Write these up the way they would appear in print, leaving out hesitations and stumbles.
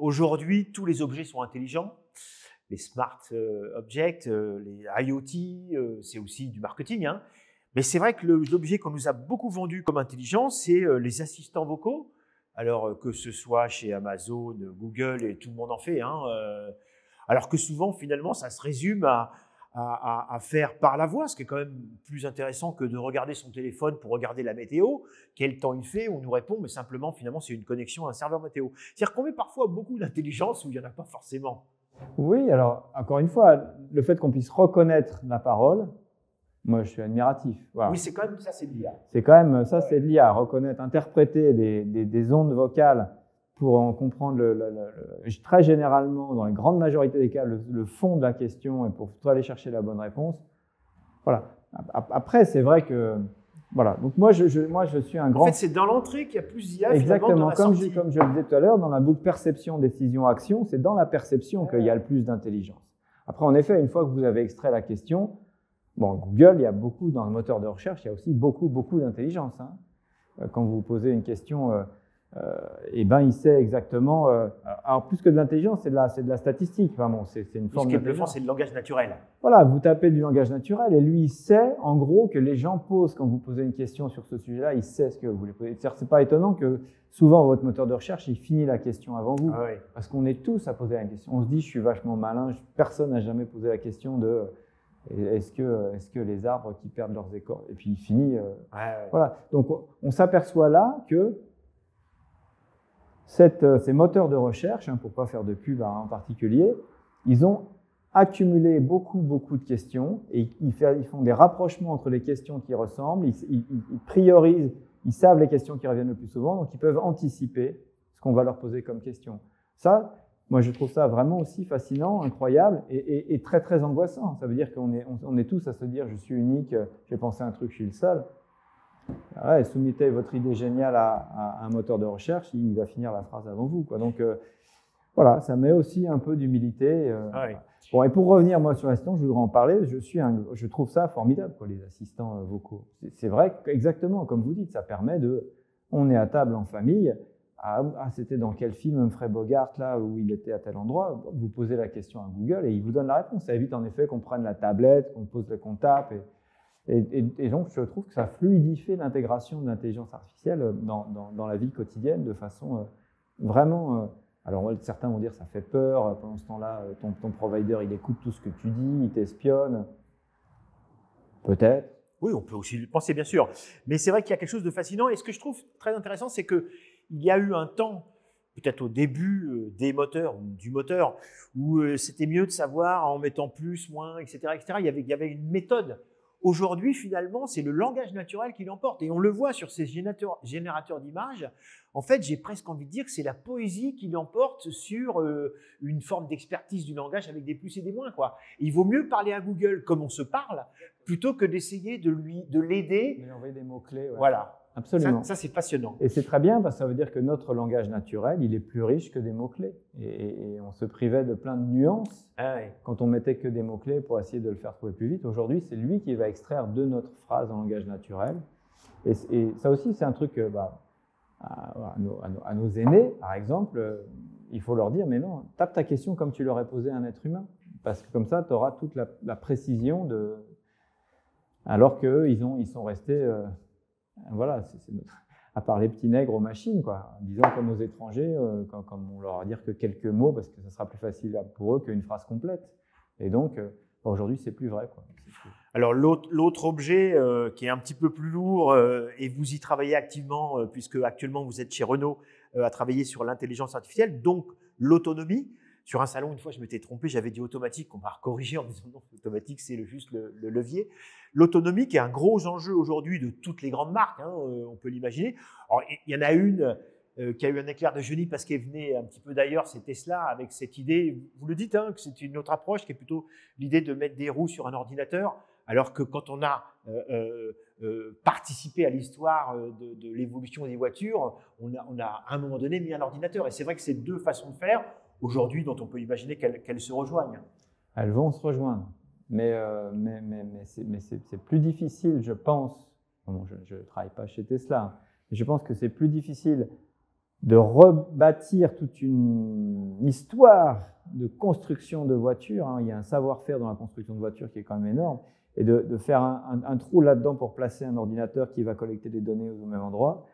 aujourd'hui, tous les objets sont intelligents. Les smart objects, les IoT, c'est aussi du marketing. Hein. Mais c'est vrai que l'objet qu'on nous a beaucoup vendu comme intelligent, c'est les assistants vocaux. Alors que ce soit chez Amazon, Google, et tout le monde en fait. Hein, alors que souvent, finalement, ça se résume à faire par la voix, ce qui est quand même plus intéressant que de regarder son téléphone pour regarder la météo, quel temps il fait, on nous répond, mais simplement, finalement, c'est une connexion à un serveur météo. C'est-à-dire qu'on met parfois beaucoup d'intelligence où il n'y en a pas forcément. Oui, alors, encore une fois, le fait qu'on puisse reconnaître la parole, moi, je suis admiratif. Voilà. Oui, c'est quand même ça, c'est de l'IA. C'est quand même ça, c'est de l'IA. Reconnaître, interpréter des ondes vocales pour en comprendre très généralement, dans la grande majorité des cas, le fond de la question et pour aller chercher la bonne réponse. Voilà. Après, c'est vrai que voilà. Donc moi, je suis un grand. En fait, c'est dans l'entrée qu'il y a plus d'IA. Exactement. Comme je le disais tout à l'heure, dans la boucle perception, décision, action, c'est dans la perception qu'il y a le plus d'intelligence. Après, en effet, une fois que vous avez extrait la question, bon, Google, il y a beaucoup dans le moteur de recherche, il y a aussi beaucoup d'intelligence. Hein. Quand vous posez une question, eh ben, il sait exactement. Alors, plus que de l'intelligence, c'est de la statistique. Enfin, bon, c'est une forme. Ce qui est bluffant, c'est le langage naturel. Voilà, vous tapez du langage naturel et lui, il sait, en gros, que les gens posent quand vous posez une question sur ce sujet-là, il sait ce que vous voulez poser. C'est pas étonnant que souvent votre moteur de recherche, il finit la question avant vous, Ah oui. parce qu'on est tous à poser la question. On se dit, je suis vachement malin. Personne n'a jamais posé la question de est-ce que les arbres qui perdent leurs écorces, et puis il finit. Voilà. Donc on s'aperçoit là que ces moteurs de recherche, hein, pour ne pas faire de pub en particulier, ils ont accumulé beaucoup de questions et ils font des rapprochements entre les questions qui ressemblent, ils priorisent, ils savent les questions qui reviennent le plus souvent, donc ils peuvent anticiper ce qu'on va leur poser comme question. Ça, moi je trouve ça vraiment aussi fascinant, incroyable et très angoissant. Ça veut dire qu'on est tous à se dire je suis unique, j'ai pensé à un truc, je suis le seul. Ouais, soumettez votre idée géniale à un moteur de recherche, il va finir la phrase avant vous, quoi. Donc voilà, ça met aussi un peu d'humilité. Oui. Bon, et pour revenir moi sur l'assistant, je voudrais en parler. Je trouve ça formidable, quoi, les assistants vocaux. C'est vrai, exactement comme vous dites, ça permet on est à table en famille. C'était dans quel film Humphrey Bogart là où il était à tel endroit. Vous posez la question à Google et il vous donne la réponse. Ça évite en effet qu'on prenne la tablette, qu'on tape. Et donc, je trouve que ça fluidifie l'intégration de l'intelligence artificielle dans la vie quotidienne de façon vraiment. Alors, certains vont dire que ça fait peur. Pendant ce temps-là, ton provider, il écoute tout ce que tu dis, il t'espionne. Peut-être. Oui, on peut aussi le penser, bien sûr. Mais c'est vrai qu'il y a quelque chose de fascinant. Et ce que je trouve très intéressant, c'est qu'il y a eu un temps, peut-être au début des moteurs ou du moteur, où c'était mieux de savoir en mettant plus, moins, etc. Il y avait une méthode. Aujourd'hui, finalement, c'est le langage naturel qui l'emporte. Et on le voit sur ces générateurs d'images. En fait, j'ai presque envie de dire que c'est la poésie qui l'emporte sur une forme d'expertise du langage avec des plus et des moins, quoi. Et il vaut mieux parler à Google comme on se parle, plutôt que d'essayer de l'aider. Mais envoyer des mots-clés. Ouais. Voilà. Absolument. Ça, c'est passionnant. Et c'est très bien parce que ça veut dire que notre langage naturel, il est plus riche que des mots-clés. Et on se privait de plein de nuances quand on mettait que des mots-clés pour essayer de le faire trouver plus vite. Aujourd'hui, c'est lui qui va extraire de notre phrase en langage naturel. Et ça aussi, c'est un truc à nos aînés, par exemple, il faut leur dire, mais non, tape ta question comme tu l'aurais posée à un être humain. Parce que comme ça, tu auras toute la précision alors qu'eux, ils sont restés... Voilà, à part les petits nègres aux machines, quoi. Disons comme aux étrangers, comme on leur va dire que quelques mots, parce que ça sera plus facile pour eux qu'une phrase complète. Et donc, aujourd'hui, c'est plus vrai, quoi. Alors, l'autre objet qui est un petit peu plus lourd, et vous y travaillez activement, puisque actuellement vous êtes chez Renault à travailler sur l'intelligence artificielle, donc l'autonomie. Sur un salon, une fois, je m'étais trompé, j'avais dit automatique, on m'a corrigé en disant non, automatique, c'est juste le levier. L'autonomie qui est un gros enjeu aujourd'hui de toutes les grandes marques, hein, on peut l'imaginer. Alors, il y en a une qui a eu un éclair de génie parce qu'elle venait un petit peu d'ailleurs, c'est Tesla, avec cette idée, vous le dites, hein, que c'est une autre approche qui est plutôt l'idée de mettre des roues sur un ordinateur, alors que quand on a participé à l'histoire de l'évolution des voitures, on a à un moment donné mis un ordinateur. Et c'est vrai que c'est deux façons de faire aujourd'hui dont on peut imaginer qu'elles se rejoignent. Elles vont se rejoindre, mais c'est plus difficile, je pense. Bon, je ne travaille pas chez Tesla, mais je pense que c'est plus difficile de rebâtir toute une histoire de construction de voitures, hein. Il y a un savoir-faire dans la construction de voitures qui est quand même énorme, et de faire un trou là-dedans pour placer un ordinateur qui va collecter des données au même endroit.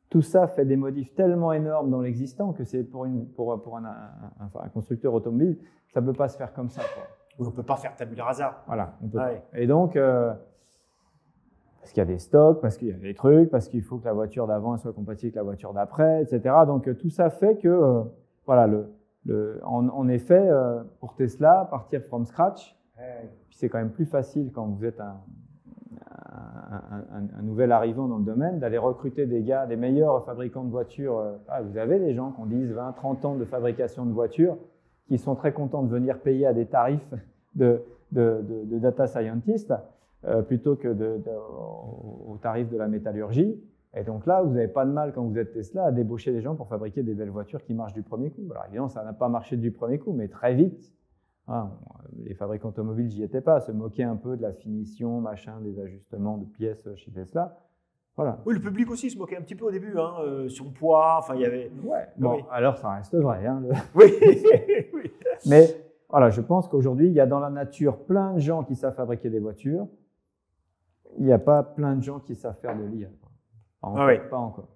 Tout ça fait des modifs tellement énormes dans l'existant que c'est pour un constructeur automobile, ça ne peut pas se faire comme ça, quoi. On ne peut pas faire tabula rasa. Voilà, on peut Ouais. pas. Et donc, parce qu'il y a des stocks, parce qu'il y a des trucs, parce qu'il faut que la voiture d'avant soit compatible avec la voiture d'après, etc. Donc, tout ça fait que, voilà, en effet, pour Tesla, partir from scratch, puis c'est quand même plus facile quand vous êtes un nouvel arrivant dans le domaine, d'aller recruter des gars, des meilleurs fabricants de voitures. Vous avez des gens qui ont 10, 20, 30 ans de fabrication de voitures, qui sont très contents de venir payer à des tarifs de data scientist plutôt que au tarif de la métallurgie. Et donc là, vous n'avez pas de mal, quand vous êtes Tesla, à débaucher des gens pour fabriquer des belles voitures qui marchent du premier coup. Alors évidemment, ça n'a pas marché du premier coup, mais très vite, les fabricants automobiles, j'y étais pas, à se moquer un peu de la finition, machin, des ajustements de pièces chez Tesla. Voilà. Oui, le public aussi se moquait un petit peu au début, sur le poids, enfin il y avait… Ouais, bon, oui. Alors ça reste vrai. Oui. Oui. Mais voilà, je pense qu'aujourd'hui, il y a dans la nature plein de gens qui savent fabriquer des voitures. Il n'y a pas plein de gens qui savent faire de l'IA. Pas encore.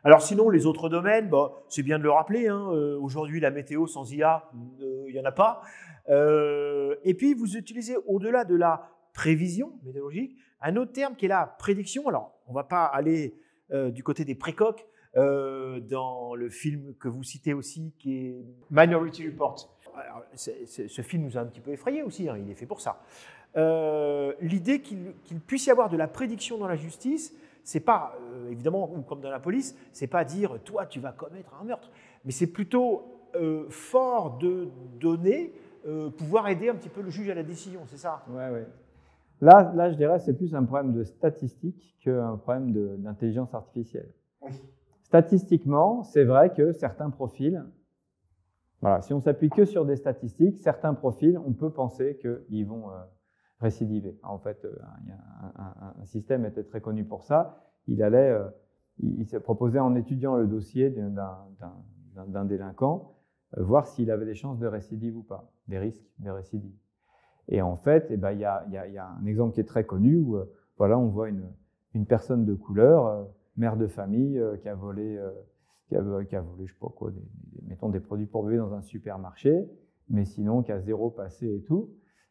Alors sinon, les autres domaines, c'est bien de le rappeler, aujourd'hui la météo sans IA, il n'y en a pas. Et puis vous utilisez, au-delà de la prévision météorologique, un autre terme qui est la prédiction. Alors on ne va pas aller du côté des précoques dans le film que vous citez aussi, qui est Minority Report. Alors, ce film nous a un petit peu effrayés aussi, il est fait pour ça. L'idée qu'il puisse y avoir de la prédiction dans la justice, c'est pas, évidemment, comme dans la police, c'est pas dire toi tu vas commettre un meurtre, mais c'est plutôt fort de données, pouvoir aider un petit peu le juge à la décision, c'est ça? Ouais. Là, je dirais, c'est plus un problème de statistique qu'un problème d'intelligence artificielle. Oui. Statistiquement, c'est vrai que certains profils, voilà, si on s'appuie que sur des statistiques, certains profils, on peut penser qu'ils vont récidiver. En fait, un système était très connu pour ça. Il s'est proposé, en étudiant le dossier d'un délinquant, voir s'il avait des chances de récidive ou pas, des risques de récidive. Et en fait, il y a un exemple qui est très connu où voilà, on voit une personne de couleur, mère de famille, qui a volé, je sais pas quoi, mettons des produits pour bébé dans un supermarché, mais sinon qui a zéro passé et tout.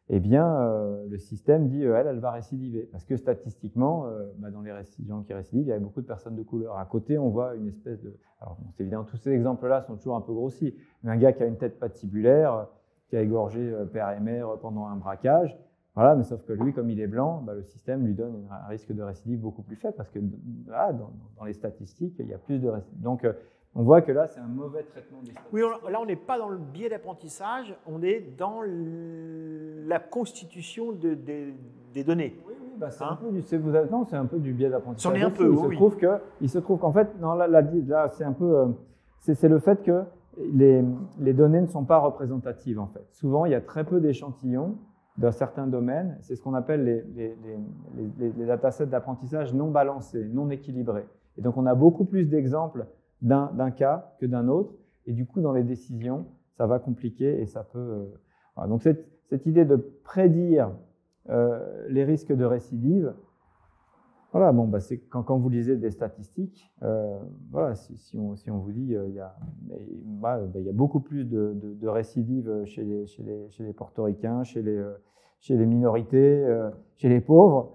Eh bien, le système dit elle va récidiver. Parce que statistiquement, dans les gens qui récidivent, il y avait beaucoup de personnes de couleur. À côté, on voit une espèce de… Alors, c'est évident, tous ces exemples-là sont toujours un peu grossis. Mais un gars qui a une tête patibulaire, qui a égorgé père et mère pendant un braquage, voilà, mais sauf que lui, comme il est blanc, le système lui donne un risque de récidive beaucoup plus faible parce que là, dans les statistiques, il y a plus de récidive. Donc, on voit que là, c'est un mauvais traitement des statistiques. Oui, là, on n'est pas dans le biais d'apprentissage, on est dans la constitution des données. Oui, c'est un peu c'est un peu du biais d'apprentissage. C'en est un peu, Il se trouve qu'en fait, non, là c'est un peu, c'est le fait que les données ne sont pas représentatives en fait. Souvent, il y a très peu d'échantillons dans certains domaines. C'est ce qu'on appelle les datasets d'apprentissage non balancés, non équilibrés. Et donc, on a beaucoup plus d'exemples d'un cas que d'un autre. Et du coup, dans les décisions, ça va compliquer et ça peut… Voilà. Donc, cette idée de prédire les risques de récidive, voilà, c'est quand vous lisez des statistiques, voilà, si on vous dit il y a beaucoup plus de récidives chez les portoricains, chez les minorités, chez les pauvres.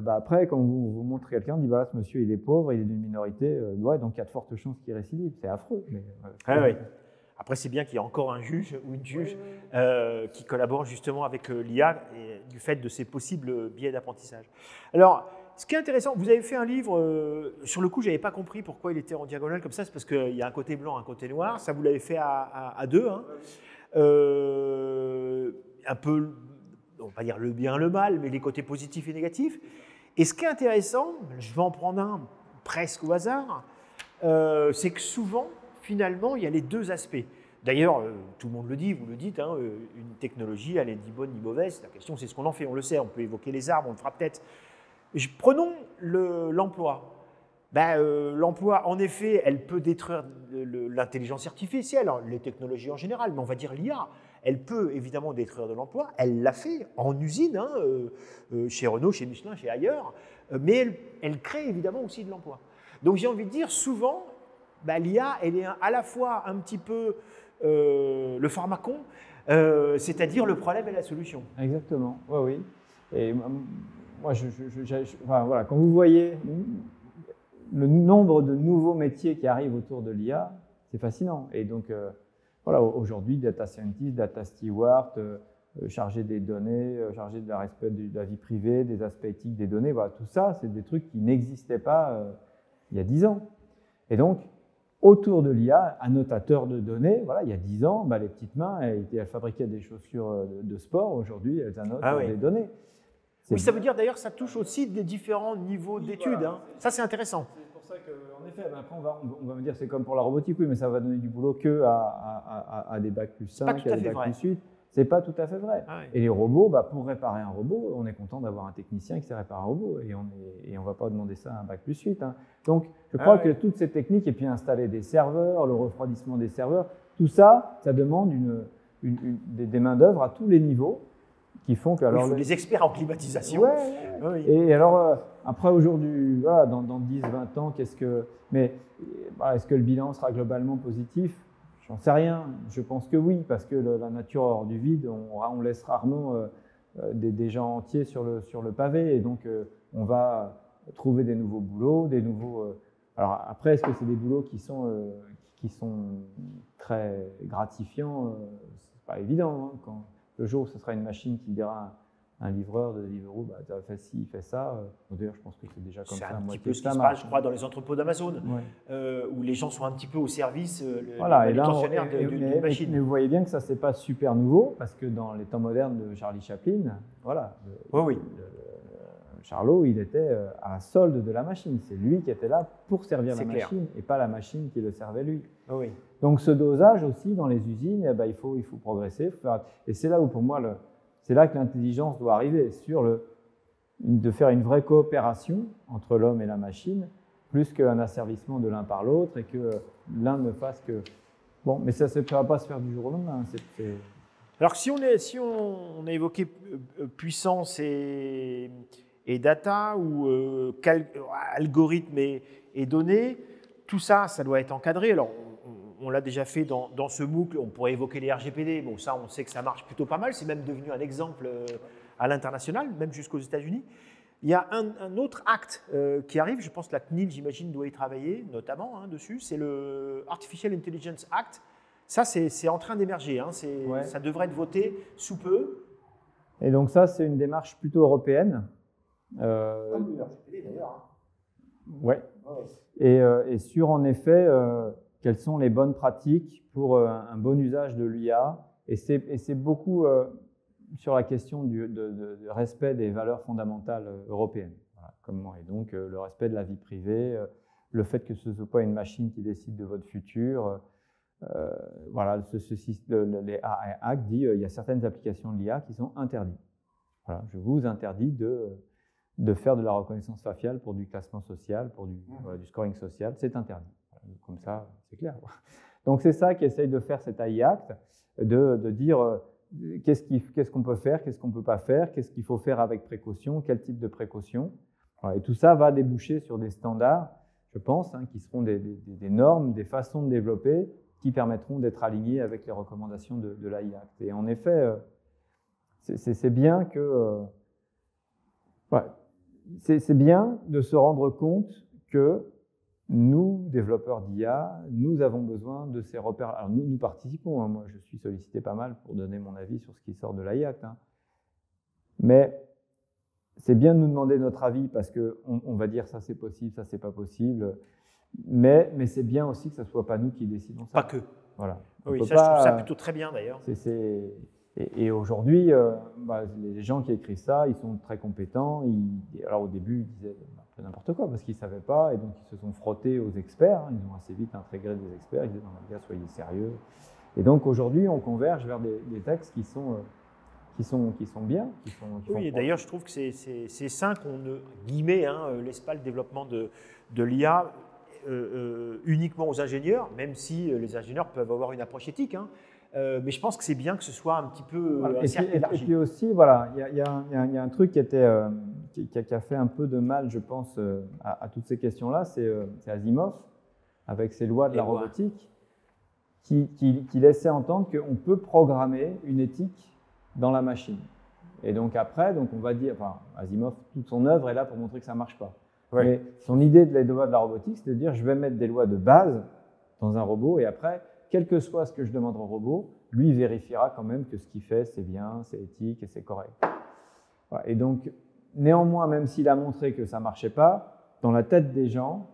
Après, quand vous montrez quelqu'un, on dit voilà, ce monsieur il est pauvre, il est d'une minorité, donc il y a de fortes chances qu'il récidive. C'est affreux. Mais, oui. Après, c'est bien qu'il y ait encore un juge ou une juge qui collabore justement avec l'IA et du fait de ces possibles biais d'apprentissage. Alors, ce qui est intéressant, vous avez fait un livre, sur le coup, je n'avais pas compris pourquoi il était en diagonale comme ça, c'est parce qu'il y a un côté blanc, un côté noir. Ça, vous l'avez fait à deux. Un peu, on va dire le bien, le mal, mais les côtés positifs et négatifs. Et ce qui est intéressant, je vais en prendre un presque au hasard, c'est que souvent, finalement, il y a les deux aspects. D'ailleurs, tout le monde le dit, vous le dites, une technologie, elle est ni bonne ni mauvaise. La question, c'est ce qu'on en fait, on le sait, on peut évoquer les arbres, on le fera peut-être. Prenons l'emploi. L'emploi, en effet, elle peut détruire l'intelligence artificielle, hein, les technologies en général, mais on va dire l'IA. Elle peut évidemment détruire de l'emploi. Elle l'a fait en usine, hein, chez Renault, chez Michelin, chez ailleurs, mais elle crée évidemment aussi de l'emploi. Donc j'ai envie de dire, souvent, l'IA, elle est à la fois un petit peu le pharmacon, c'est-à-dire le problème et la solution. Exactement, oui. Et moi, voilà, quand vous voyez le nombre de nouveaux métiers qui arrivent autour de l'IA, c'est fascinant. Et donc, voilà, aujourd'hui, data scientist, data steward, chargé des données, chargé de la respect de la vie privée, des aspects éthiques des données, voilà, tout ça, c'est des trucs qui n'existaient pas il y a 10 ans. Et donc, autour de l'IA, annotateur de données, voilà, il y a 10 ans, les petites mains, elles fabriquaient des chaussures de sport. Aujourd'hui, elles annotent des données. Oui, ça veut dire d'ailleurs que ça touche aussi des différents niveaux d'études. Voilà. Hein. Ça, c'est intéressant. C'est pour ça qu'en effet, après, on va me dire c'est comme pour la robotique, oui, mais ça va donner du boulot que à des bacs plus 5, à des bacs plus 8. C'est pas tout à fait vrai. Ah oui. Et les robots, pour réparer un robot, on est content d'avoir un technicien qui sait réparer un robot et on ne va pas demander ça à un bac plus 8. Hein. Donc, je crois que toutes ces techniques, et puis installer des serveurs, le refroidissement des serveurs, tout ça, ça demande des main-d'œuvre à tous les niveaux qui font que. Alors, il faut des experts en climatisation. Oui. Et alors, après, aujourd'hui, voilà, dans 10-20 ans, est-ce que le bilan sera globalement positif ? J'en sais rien. Je pense que oui, parce que la nature hors du vide, on laisse rarement des gens entiers sur le pavé. Et donc, on va trouver des nouveaux boulots, des nouveaux. Alors après, est-ce que c'est des boulots qui sont très gratifiants ? C'est pas évident. Hein, quand le jour où ce sera une machine qui dira un livreur de Deliveroo, tu as fait ci, il fait ça. D'ailleurs, je pense que c'est déjà comme ça. C'est un petit peu ce qui se passe, je crois, dans les entrepôts d'Amazon, où les gens sont un petit peu au service d'une machine. Mais vous voyez bien que ça, c'est pas super nouveau, parce que dans les temps modernes de Charlie Chaplin, voilà, Charlot, il était à la solde de la machine. C'est lui qui était là pour servir la machine et pas la machine qui le servait lui. Oui. Donc ce dosage aussi dans les usines, il faut progresser. Et c'est là où pour moi, c'est là que l'intelligence doit arriver, de faire une vraie coopération entre l'homme et la machine, plus qu'un asservissement de l'un par l'autre et que l'un ne fasse que… Bon, mais ça ne va pas se faire du jour au lendemain. Alors si on a évoqué puissance et data ou algorithmes et données, tout ça, ça doit être encadré. Alors, on l'a déjà fait dans ce MOOC, on pourrait évoquer les RGPD. Bon, ça, on sait que ça marche plutôt pas mal. C'est même devenu un exemple à l'international, même jusqu'aux États-Unis. Il y a un autre acte qui arrive. Je pense que la CNIL, j'imagine, doit y travailler, notamment dessus. C'est le Artificial Intelligence Act. Ça, c'est en train d'émerger. Hein. Ça devrait être voté sous peu. Et donc ça, c'est une démarche plutôt européenne. Comme le RGPD, d'ailleurs. Ouais. Et sur, en effet, quelles sont les bonnes pratiques pour un bon usage de l'IA. Et c'est beaucoup sur la question du respect des valeurs fondamentales européennes. Voilà, comment, et donc, le respect de la vie privée, le fait que ce ne soit pas une machine qui décide de votre futur. Voilà, les AI Act dit il y a certaines applications de l'IA qui sont interdites. Voilà, je vous interdis de faire de la reconnaissance faciale pour du classement social, pour du scoring social, c'est interdit. Comme ça, c'est clair. Donc c'est ça qu'essaye de faire cet AI Act, de dire qu'est-ce qu'on peut faire, qu'est-ce qu'on ne peut pas faire, qu'est-ce qu'il faut faire avec précaution, quel type de précaution. Voilà, et tout ça va déboucher sur des standards, je pense, qui seront des normes, des façons de développer qui permettront d'être alignés avec les recommandations de l'AI Act. Et en effet, c'est bien que… c'est bien de se rendre compte que nous, développeurs d'IA, nous avons besoin de ces repères. Alors nous participons, moi je suis sollicité pas mal pour donner mon avis sur ce qui sort de l'AI Act. Mais c'est bien de nous demander notre avis parce qu'on va dire ça c'est possible, ça c'est pas possible. Mais c'est bien aussi que ce ne soit pas nous qui décidons ça. Pas que. Voilà. Oui, ça, je trouve ça plutôt très bien d'ailleurs. Et aujourd'hui, les gens qui écrivent ça, ils sont très compétents. Alors au début, ils disaient n'importe quoi parce qu'ils ne savaient pas et donc ils se sont frottés aux experts. Ils ont assez vite intégré des experts. Ils disaient non, les gars, soyez sérieux. Et donc aujourd'hui, on converge vers des textes qui qui sont bien. Oui, et d'ailleurs, je trouve que c'est sain qu'on ne guillemets, laisse pas le développement de l'IA uniquement aux ingénieurs, même si les ingénieurs peuvent avoir une approche éthique. Mais je pense que c'est bien que ce soit un petit peu Voilà. un cercle élargi. Et puis aussi, voilà, il y a un truc qui a fait un peu de mal, je pense, à toutes ces questions-là, c'est Asimov, avec ses lois de la robotique, qui laissait entendre qu'on peut programmer une éthique dans la machine. Et donc après, on va dire, enfin, Asimov, toute son œuvre est là pour montrer que ça ne marche pas. Ouais. Mais son idée de la loi de la robotique, c'est de dire, je vais mettre des lois de base dans un robot, et après, quel que soit ce que je demande au robot, lui vérifiera quand même que ce qu'il fait, c'est bien, c'est éthique et c'est correct. Voilà. Et donc, néanmoins, même s'il a montré que ça ne marchait pas, dans la tête des gens,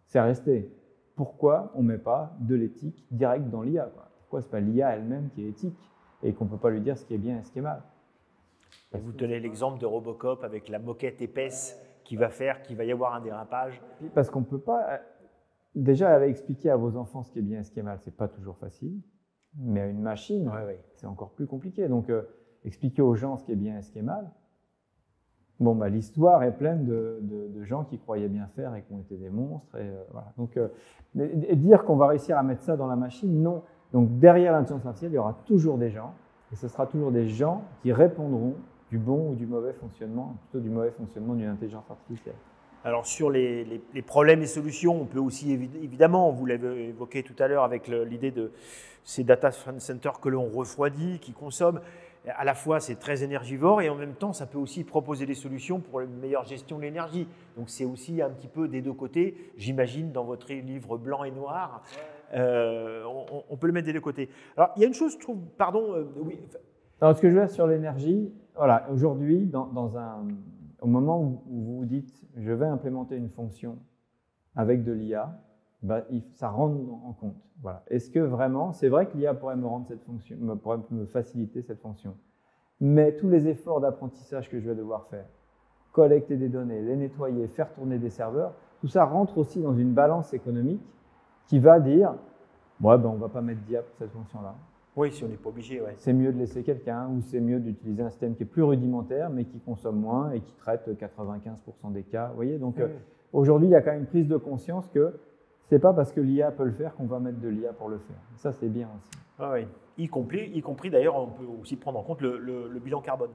c'est resté. Pourquoi on ne met pas de l'éthique directe dans l'IA? Pourquoi ce n'est pas l'IA elle-même qui est éthique et qu'on ne peut pas lui dire ce qui est bien et ce qui est mal? Et vous tenez l'exemple de Robocop avec la moquette épaisse qui va faire qu'il va y avoir un dérapage. Parce qu'on ne peut pas... Déjà, expliquer à vos enfants ce qui est bien et ce qui est mal, ce n'est pas toujours facile. Mais à une machine, c'est encore plus compliqué. Donc, expliquer aux gens ce qui est bien et ce qui est mal. Bon, l'histoire est pleine de gens qui croyaient bien faire et qui ont été des monstres. Et, voilà. Donc, et dire qu'on va réussir à mettre ça dans la machine, non. Donc, derrière l'intelligence artificielle, il y aura toujours des gens. Et ce sera toujours des gens qui répondront du bon ou du mauvais fonctionnement, plutôt du mauvais fonctionnement d'une intelligence artificielle. Alors sur les problèmes et solutions, on peut aussi évidemment, vous l'avez évoqué tout à l'heure avec l'idée de ces data centers que l'on refroidit, qui consomment. À la fois, c'est très énergivore et en même temps, ça peut aussi proposer des solutions pour une meilleure gestion de l'énergie. Donc c'est aussi un petit peu des deux côtés, j'imagine, dans votre livre blanc et noir. On peut le mettre des deux côtés. Alors il y a une chose, je trouve, pardon, oui. Alors, ce que je veux dire sur l'énergie, voilà, aujourd'hui, au moment où vous vous dites « je vais implémenter une fonction avec de l'IA », ça rentre en compte. Voilà. Est-ce que vraiment, c'est vrai que l'IA pourrait me rendre cette fonction, pourrait me faciliter cette fonction, mais tous les efforts d'apprentissage que je vais devoir faire, collecter des données, les nettoyer, faire tourner des serveurs, tout ça rentre aussi dans une balance économique qui va dire « on ne va pas mettre d'IA pour cette fonction-là ». Oui, si on n'est pas obligé, ouais. C'est mieux de laisser quelqu'un ou c'est mieux d'utiliser un système qui est plus rudimentaire mais qui consomme moins et qui traite 95% des cas. Vous voyez, donc aujourd'hui, il y a quand même une prise de conscience que ce n'est pas parce que l'IA peut le faire qu'on va mettre de l'IA pour le faire. Ça, c'est bien aussi. Ah oui, y compris d'ailleurs, on peut aussi prendre en compte le bilan carbone.